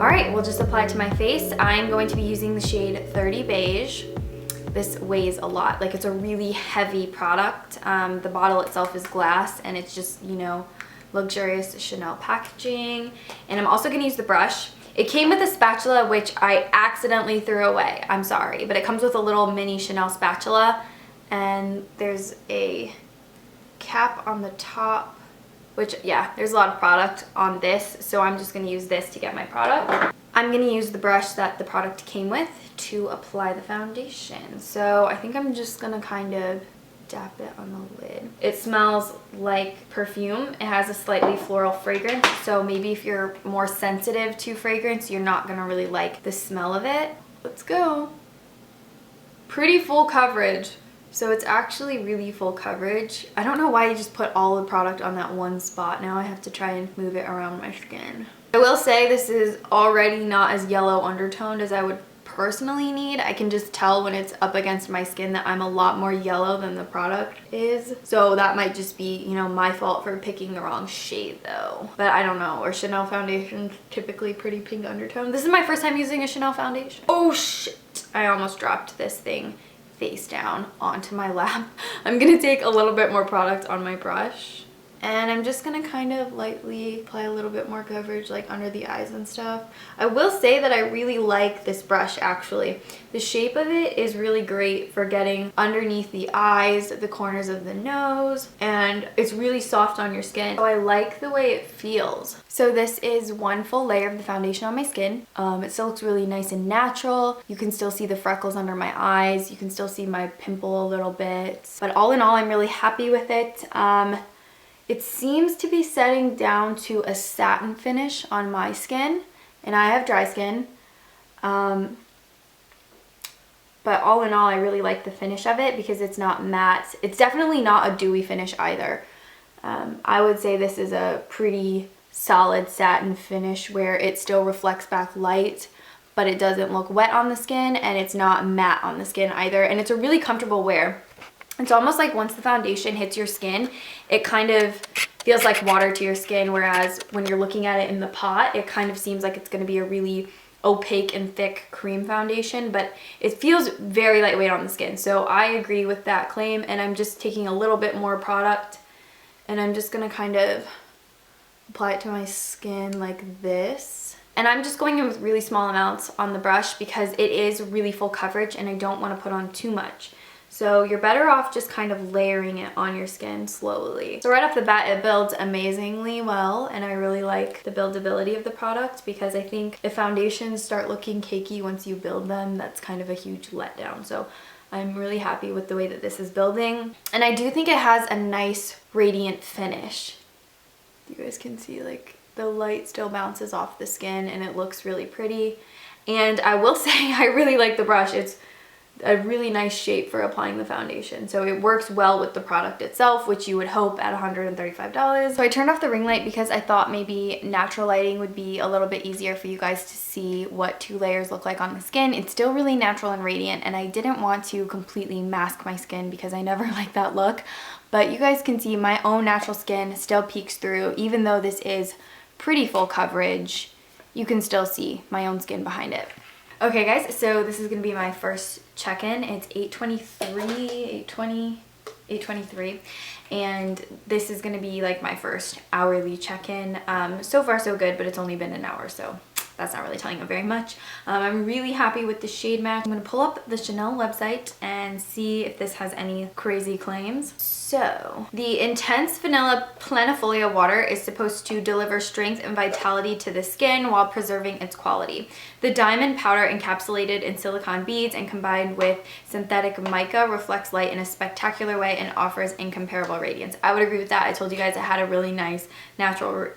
All right, we'll just apply it to my face. I'm going to be using the shade 30 Beige. This weighs a lot, like it's a really heavy product. The bottle itself is glass and it's just, you know, luxurious Chanel packaging. And I'm also gonna use the brush. It came with a spatula, which I accidentally threw away. I'm sorry, but it comes with a little mini Chanel spatula and there's a cap on the top, which, yeah, there's a lot of product on this, so I'm just gonna use this to get my product. I'm gonna use the brush that the product came with to apply the foundation. So I think I'm just gonna kind of dab it on the lid. It smells like perfume. It has a slightly floral fragrance, so maybe if you're more sensitive to fragrance, you're not gonna really like the smell of it. Let's go. Pretty full coverage. So it's actually really full coverage. I don't know why you just put all the product on that one spot. Now I have to try and move it around my skin. I will say this is already not as yellow undertoned as I would personally need. I can just tell when it's up against my skin that I'm a lot more yellow than the product is. So that might just be, you know, my fault for picking the wrong shade though. But I don't know, or Chanel foundation's typically pretty pink undertone. This is my first time using a Chanel foundation. Oh shit, I almost dropped this thing face down onto my lap. I'm gonna take a little bit more product on my brush. And I'm just gonna kind of lightly apply a little bit more coverage like under the eyes and stuff. I will say that I really like this brush actually. The shape of it is really great for getting underneath the eyes, the corners of the nose, and it's really soft on your skin. So I like the way it feels. So this is one full layer of the foundation on my skin. It still looks really nice and natural. You can still see the freckles under my eyes. You can still see my pimple a little bit. But all in all, I'm really happy with it. It seems to be setting down to a satin finish on my skin, and I have dry skin. But all in all, I really like the finish of it because it's not matte. It's definitely not a dewy finish either. I would say this is a pretty solid satin finish where it still reflects back light, but it doesn't look wet on the skin, and it's not matte on the skin either. And it's a really comfortable wear. It's almost like once the foundation hits your skin, it kind of feels like water to your skin, whereas when you're looking at it in the pot, it kind of seems like it's going to be a really opaque and thick cream foundation, but it feels very lightweight on the skin. So I agree with that claim, and I'm just taking a little bit more product, and I'm just going to kind of apply it to my skin like this. And I'm just going in with really small amounts on the brush because it is really full coverage, and I don't want to put on too much. So you're better off just kind of layering it on your skin slowly. So right off the bat, it builds amazingly well, and I really like the buildability of the product because I think if foundations start looking cakey once you build them, that's kind of a huge letdown. So I'm really happy with the way that this is building. And I do think it has a nice radiant finish. You guys can see like the light still bounces off the skin and it looks really pretty. And I will say I really like the brush. It's a really nice shape for applying the foundation. So it works well with the product itself, which you would hope at $135. So I turned off the ring light because I thought maybe natural lighting would be a little bit easier for you guys to see what 2 layers look like on the skin. It's still really natural and radiant, and I didn't want to completely mask my skin because I never like that look. But you guys can see my own natural skin still peeks through. Even though this is pretty full coverage, you can still see my own skin behind it. Okay guys, so this is gonna be my first check-in. It's 8:23, and this is gonna be like my first hourly check-in. So far so good, but it's only been an hour, so that's not really telling you very much. I'm really happy with the shade match. I'm gonna pull up the Chanel website and see if this has any crazy claims. So, the Intense Vanilla Planifolia water is supposed to deliver strength and vitality to the skin while preserving its quality. The diamond powder encapsulated in silicone beads and combined with synthetic mica reflects light in a spectacular way and offers incomparable radiance. I would agree with that. I told you guys it had a really nice natural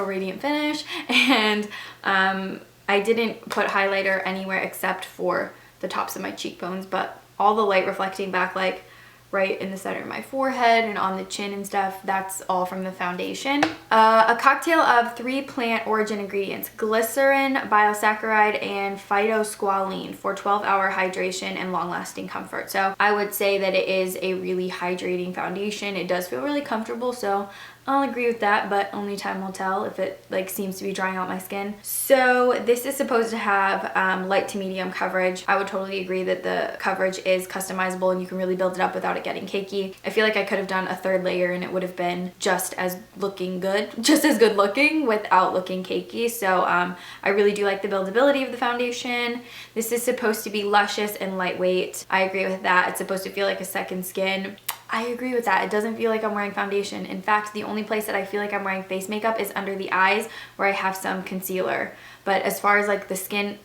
radiant finish, and I didn't put highlighter anywhere except for the tops of my cheekbones, but all the light reflecting back like right in the center of my forehead and on the chin and stuff. That's all from the foundation. A cocktail of 3 plant origin ingredients: glycerin, biosaccharide, and phytosqualene for 12-hour hydration and long-lasting comfort. So I would say that it is a really hydrating foundation. It does feel really comfortable, so I'll agree with that, but only time will tell if it like seems to be drying out my skin. So this is supposed to have light to medium coverage. I would totally agree that the coverage is customizable and you can really build it up without it getting cakey. I feel like I could have done a 3rd layer and it would have been just as good looking without looking cakey. So I really do like the buildability of the foundation. This is supposed to be luscious and lightweight. I agree with that. It's supposed to feel like a second skin. I agree with that. It doesn't feel like I'm wearing foundation. In fact, the only place that I feel like I'm wearing face makeup is under the eyes where I have some concealer. But as far as like the skin,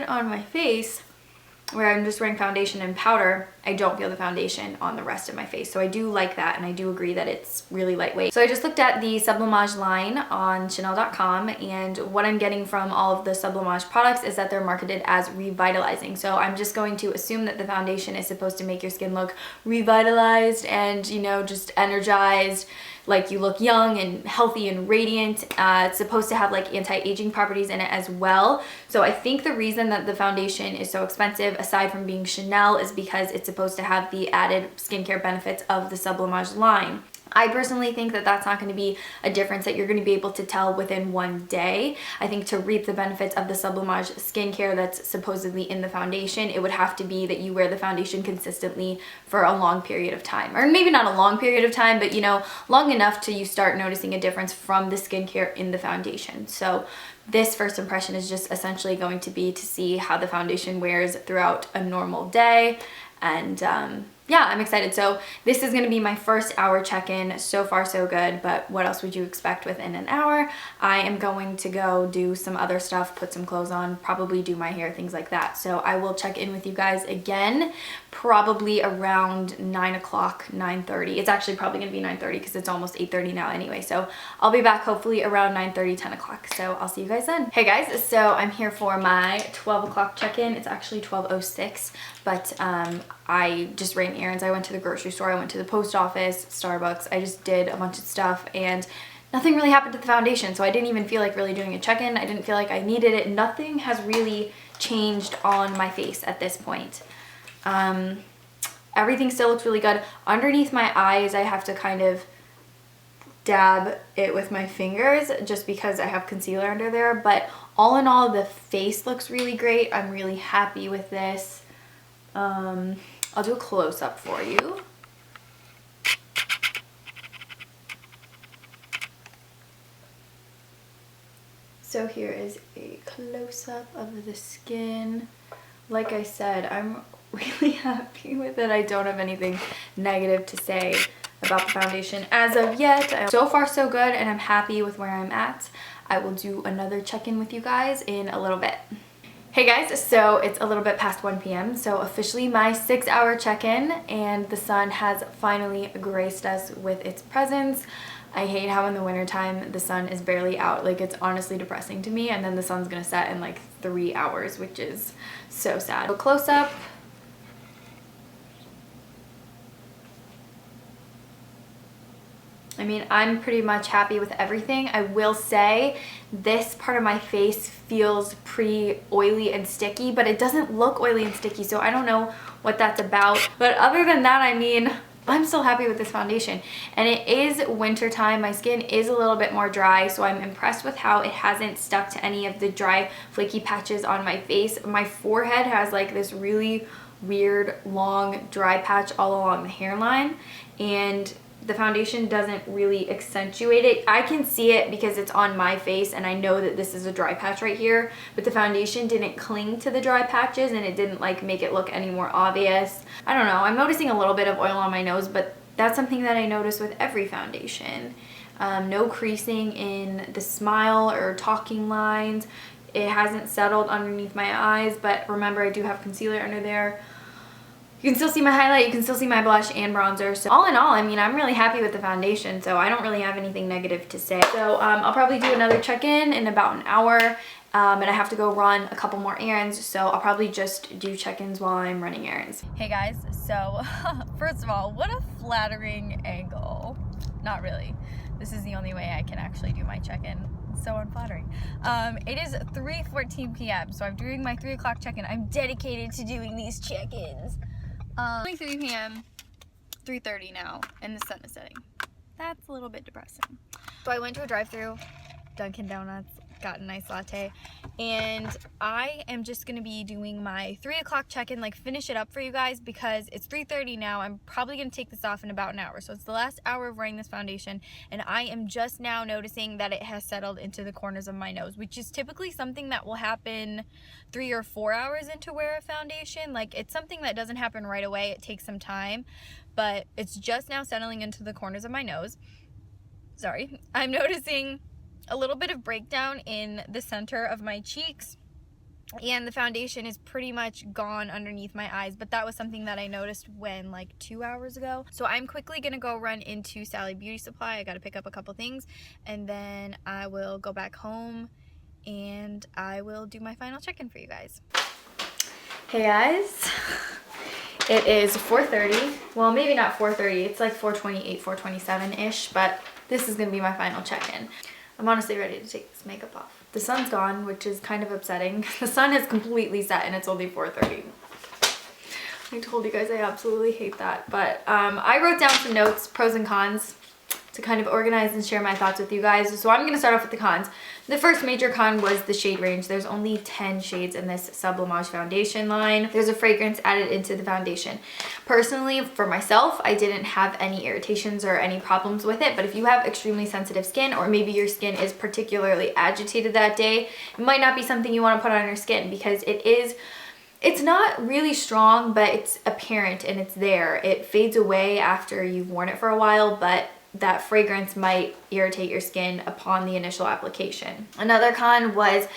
on my face, where I'm just wearing foundation and powder, I don't feel the foundation on the rest of my face. So I do like that, and I do agree that it's really lightweight. So I just looked at the Sublimage line on Chanel.com, and what I'm getting from all of the Sublimage products is that they're marketed as revitalizing. So I'm just going to assume that the foundation is supposed to make your skin look revitalized and, you know, just energized, like you look young and healthy and radiant. It's supposed to have like anti-aging properties in it as well. So I think the reason that the foundation is so expensive, aside from being Chanel, is because it's supposed to have the added skincare benefits of the Sublimage line. I personally think that that's not going to be a difference that you're going to be able to tell within one day. I think to reap the benefits of the Sublimage skincare that's supposedly in the foundation, it would have to be that you wear the foundation consistently for a long period of time. Or maybe not a long period of time, but you know, long enough till you start noticing a difference from the skincare in the foundation. So this first impression is just essentially going to be to see how the foundation wears throughout a normal day. And yeah, I'm excited. So this is going to be my first hour check-in. So far so good, but what else would you expect within an hour? I am going to go do some other stuff, put some clothes on, probably do my hair, things like that. So I will check in with you guys again probably around 9 o'clock, 9:30. It's actually probably going to be 9:30 because it's almost 8:30 now anyway. So I'll be back hopefully around 9:30, 10 o'clock. So I'll see you guys then. Hey guys, so I'm here for my 12 o'clock check-in. It's actually 12:06, but I just ran errands. I went to the grocery store, I went to the post office, Starbucks. I just did a bunch of stuff and nothing really happened to the foundation. So I didn't even feel like really doing a check-in. I didn't feel like I needed it. Nothing has really changed on my face at this point. Everything still looks really good. Underneath my eyes, I have to kind of dab it with my fingers just because I have concealer under there. But all in all, the face looks really great. I'm really happy with this. I'll do a close-up for you. So here is a close-up of the skin. Like I said, I'm really happy with it. I don't have anything negative to say about the foundation as of yet. So far so good, and I'm happy with where I'm at. I will do another check-in with you guys in a little bit. Hey guys, so it's a little bit past 1 p.m. so officially my 6-hour check-in, and the sun has finally graced us with its presence. I hate how in the wintertime the sun is barely out. Like, it's honestly depressing to me, and then the sun's gonna set in like 3 hours, which is so sad. A close-up. I mean, I'm pretty much happy with everything. I will say this part of my face feels pretty oily and sticky, but it doesn't look oily and sticky, so I don't know what that's about. But other than that, I mean, I'm still happy with this foundation. And it is winter time. My skin is a little bit more dry, so I'm impressed with how it hasn't stuck to any of the dry, flaky patches on my face. My forehead has like this really weird, long, dry patch all along the hairline, and the foundation doesn't really accentuate it. I can see it because it's on my face and I know that this is a dry patch right here, but the foundation didn't cling to the dry patches and it didn't like make it look any more obvious. I don't know, I'm noticing a little bit of oil on my nose, but that's something that I notice with every foundation. No creasing in the smile or talking lines. It hasn't settled underneath my eyes, but remember I do have concealer under there. You can still see my highlight, you can still see my blush and bronzer. So all in all, I mean, I'm really happy with the foundation, so I don't really have anything negative to say. So I'll probably do another check-in in about an hour. and I have to go run a couple more errands, so I'll probably just do check-ins while I'm running errands. Hey guys, so first of all, what a flattering angle. Not really. This is the only way I can actually do my check-in. It's so unflattering. It is 3:14 p.m. so I'm doing my 3 o'clock check-in. I'm dedicated to doing these check-ins. 3 p.m., 3:30 now, and the sun is setting. That's a little bit depressing. So I went to a drive-thru, Dunkin' Donuts, got a nice latte, and I am just gonna be doing my 3 o'clock check-in, like finish it up for you guys, because it's 3:30 now. I'm probably gonna take this off in about an hour, so it's the last hour of wearing this foundation, and I am just now noticing that it has settled into the corners of my nose, which is typically something that will happen 3 or 4 hours into wear a foundation. Like, it's something that doesn't happen right away, it takes some time, but it's just now settling into the corners of my nose. Sorry. I'm noticing a little bit of breakdown in the center of my cheeks, and the foundation is pretty much gone underneath my eyes, but that was something that I noticed when, like, 2 hours ago. So I'm quickly gonna go run into Sally Beauty Supply. I gotta pick up a couple things, and then I will go back home and I will do my final check-in for you guys. Hey guys, it is 4:30. Well, maybe not 4:30, it's like 4:28, 4:27-ish, but this is gonna be my final check-in. I'm honestly ready to take this makeup off. The sun's gone, which is kind of upsetting. The sun has completely set and it's only 4:30. I told you guys I absolutely hate that. But I wrote down some notes, pros and cons, to kind of organize and share my thoughts with you guys. So I'm gonna start off with the cons. The first major con was the shade range. There's only 10 shades in this Sublimage foundation line. There's a fragrance added into the foundation. Personally, for myself, I didn't have any irritations or any problems with it, but if you have extremely sensitive skin, or maybe your skin is particularly agitated that day, it might not be something you wanna put on your skin, because it's not really strong, but it's apparent and it's there. It fades away after you've worn it for a while, but that fragrance might irritate your skin upon the initial application. Another con was,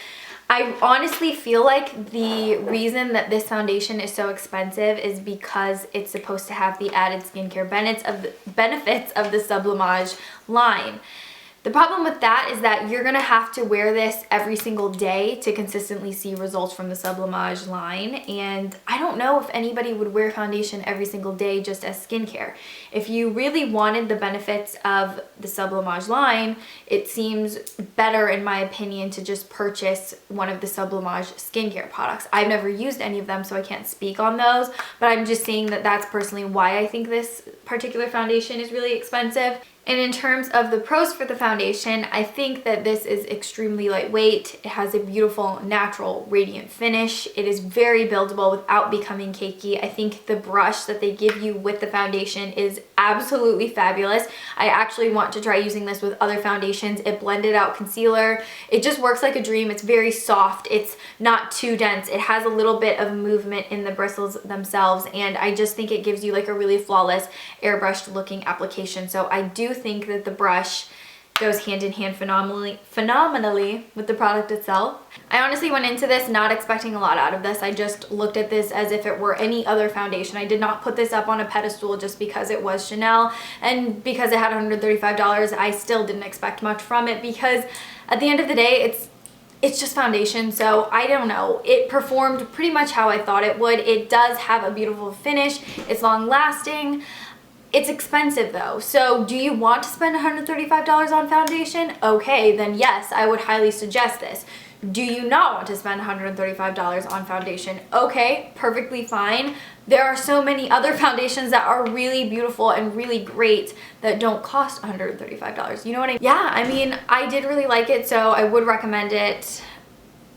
I honestly feel like the reason that this foundation is so expensive is because it's supposed to have the added skincare benefits of the Sublimage line. The problem with that is that you're gonna have to wear this every single day to consistently see results from the Sublimage line, and I don't know if anybody would wear foundation every single day just as skincare. If you really wanted the benefits of the Sublimage line, it seems better, in my opinion, to just purchase one of the Sublimage skincare products. I've never used any of them, so I can't speak on those, but I'm just saying that that's personally why I think this particular foundation is really expensive. And in terms of the pros for the foundation, I think that this is extremely lightweight. It has a beautiful, natural, radiant finish. It is very buildable without becoming cakey. I think the brush that they give you with the foundation is absolutely fabulous. I actually want to try using this with other foundations. It blended out concealer. It just works like a dream. It's very soft. It's not too dense. It has a little bit of movement in the bristles themselves, and I just think it gives you like a really flawless, airbrushed looking application. So I do think that the brush goes hand in hand phenomenally with the product itself. I honestly went into this not expecting a lot out of this. I just looked at this as if it were any other foundation. I did not put this up on a pedestal just because it was Chanel, and because it had $135, I still didn't expect much from it, because at the end of the day, it's just foundation. So I don't know, it performed pretty much how I thought it would. It does have a beautiful finish. It's long lasting. It's expensive though. So do you want to spend $135 on foundation? Okay, then yes, I would highly suggest this. Do you not want to spend $135 on foundation? Okay, perfectly fine. There are so many other foundations that are really beautiful and really great that don't cost $135. You know what I mean? Yeah, I mean, I did really like it, so I would recommend it.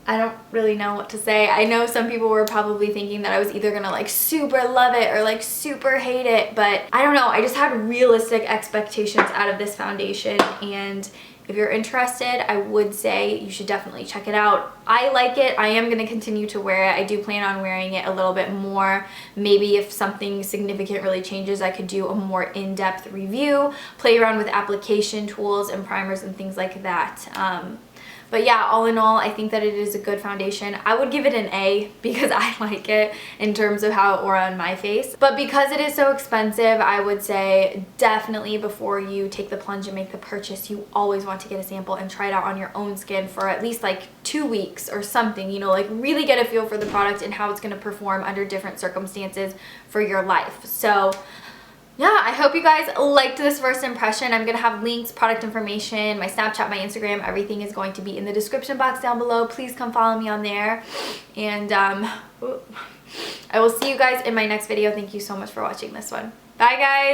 I don't really know what to say. I know some people were probably thinking that I was either gonna like super love it or like super hate it, but I don't know. I just had realistic expectations out of this foundation, and if you're interested, I would say you should definitely check it out. I like it. I am gonna continue to wear it. I do plan on wearing it a little bit more. Maybe if something significant really changes, I could do a more in-depth review, play around with application tools and primers and things like that. But yeah, all in all, I think that it is a good foundation. I would give it an A because I like it in terms of how it wore on my face. But because it is so expensive, I would say definitely before you take the plunge and make the purchase, you always want to get a sample and try it out on your own skin for at least like 2 weeks or something, you know, like really get a feel for the product and how it's going to perform under different circumstances for your life. So yeah, I hope you guys liked this first impression. I'm going to have links, product information, my Snapchat, my Instagram, everything is going to be in the description box down below. Please come follow me on there. And I will see you guys in my next video. Thank you so much for watching this one. Bye guys!